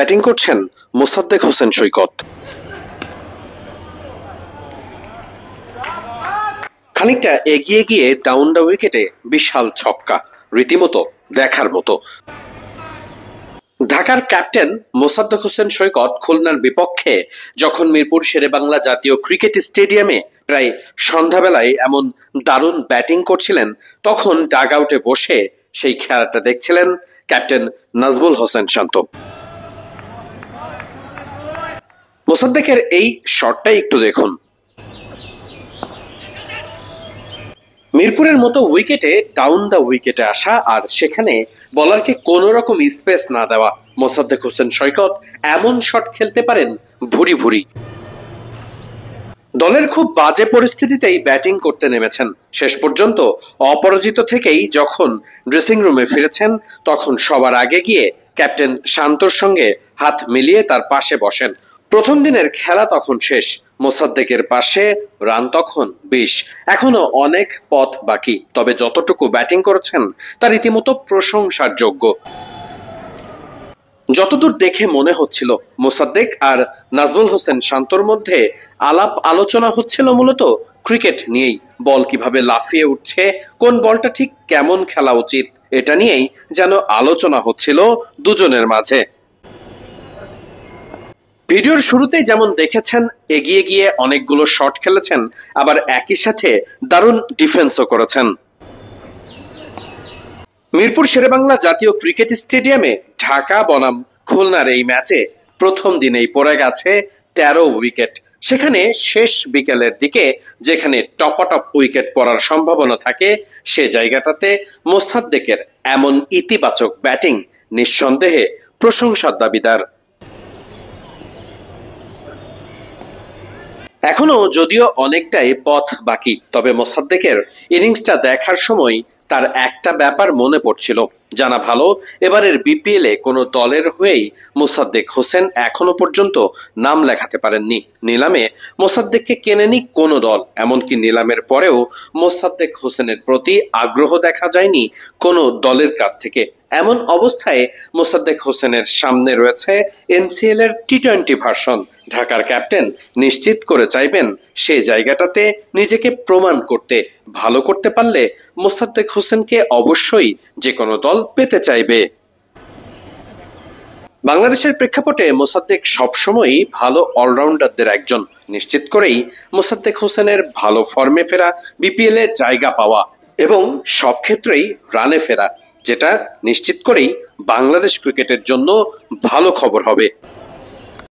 Batting করছেন মোসাদ্দেক হোসেন সৈকত। খানিকটা এগিয়ে গিয়ে ডাউন দ্য উইকেটে বিশাল ছক্কা, রীতিমতো দেখার মতো। ঢাকার ক্যাপ্টেন মোসাদ্দেক হোসেন সৈকত খুলনার বিপক্ষে যখন মিরপুর শেরেবাংলা জাতীয় ক্রিকেট স্টেডিয়ামে প্রায় সন্ধ্যাবেলায় এমন দারুণ ব্যাটিং করছিলেন, তখন ডাগ আউটে বসে সেই খেলাটা দেখছিলেন ক্যাপ্টেন নাজমুল হোসেন শান্ত। মোসাদ্দেকের এই শটটাই একটু দেখুন। মিরপুরের মতো উইকেটে ডাউন দ্য উইকেটে আসা আর সেখানে বলারকে কোন রকম স্পেস না দেওয়া। মোসাদ্দেক হোসেন সৈকত এমন শট খেলতে পারেন ভুরি ভুরি। দলের খুব বাজে পরিস্থিতিতেই ব্যাটিং করতে নেমেছেন। শেষ পর্যন্ত অপরাজিত থেকেই যখন ড্রেসিং রুমে ফিরেছেন, তখন সবার আগে গিয়ে ক্যাপ্টেন শান্তর সঙ্গে হাত মিলিয়ে তার পাশে বসেন। প্রথম দিনের খেলা তখন শেষ। মোসাদ্দেকের পাশে রান তখন 20। এখনো অনেক পথ বাকি, তবে যতটুকু ব্যাটিং করেছেন তা রীতিমতো প্রশংসার যোগ্য। যতদূর দেখে মনে হচ্ছিল মোসাদ্দেক আর নাজমুল হোসেন শান্তর মধ্যে আলাপ আলোচনা হচ্ছিল মূলত ক্রিকেট নিয়েই। বল কিভাবে লাফিয়ে উঠছে, কোন বলটা ঠিক কেমন খেলা উচিত, এটা নিয়েই যেন আলোচনা হচ্ছিল দুজনের মাঝে। ভিডিওর শুরুতেই যেমন দেখেছেন এগিয়ে গিয়ে অনেকগুলো শট খেলেছেন, আবার একই সাথে দারুণ ডিফেন্সও করেছেন। মিরপুর শেরেবাংলা জাতীয় ক্রিকেট স্টেডিয়ামে ঢাকা বনাম খুলনার এই ম্যাচে প্রথম দিনেই পড়ে গেছে 13 উইকেট। সেখানে শেষ বিকেলের দিকে যেখানে টপাটপ উইকেট পড়ার সম্ভাবনা থাকে, সে জায়গাটাতে মোসাদ্দেকের এমন ইতিবাচক ব্যাটিং নিঃসন্দেহে প্রশংসার দাবিদার। এখনো যদিও অনেকটাই পথ বাকি, তবে মোসাদ্দেকের ইনিংসটা দেখার সময় তার একটা ব্যাপার মনে পড়ছিল। জানা ভালো, এবারের বিপিএলে কোনো দলের হয়েই মোসাদ্দেক হোসেন এখনো পর্যন্ত নাম লেখাতে পারেননি। নিলামে মোসাদ্দেককে কেনেনি কোনো দল, এমনকি নিলামের পরেও মোসাদ্দেক হোসেনের প্রতি আগ্রহ দেখা যায়নি কোনো দলের কাছ থেকে। এমন অবস্থায় মোসাদ্দেক হোসেনের সামনে রয়েছে এনসিএল এর টি-20 ভার্সন। ঢাকার ক্যাপ্টেন নিশ্চিত করে চাইবেন সে জায়গাটাতে নিজেকে প্রমাণ করতে। ভালো করতে পারলে মোসাদ্দেক হোসেনকে অবশ্যই যে কোনো দল পেতে চাইবে। বাংলাদেশের প্রেক্ষাপটে মোসাদ্দেক সবসময়ই ভালো অলরাউন্ডারদের একজন। নিশ্চিত করেই মোসাদ্দেক হোসেনের ভালো ফর্মে ফেরা, বিপিএলে জায়গা পাওয়া এবং সব ক্ষেত্রেই রানে ফেরা, যেটা নিশ্চিত করেই বাংলাদেশ ক্রিকেটের জন্য ভালো খবর হবে।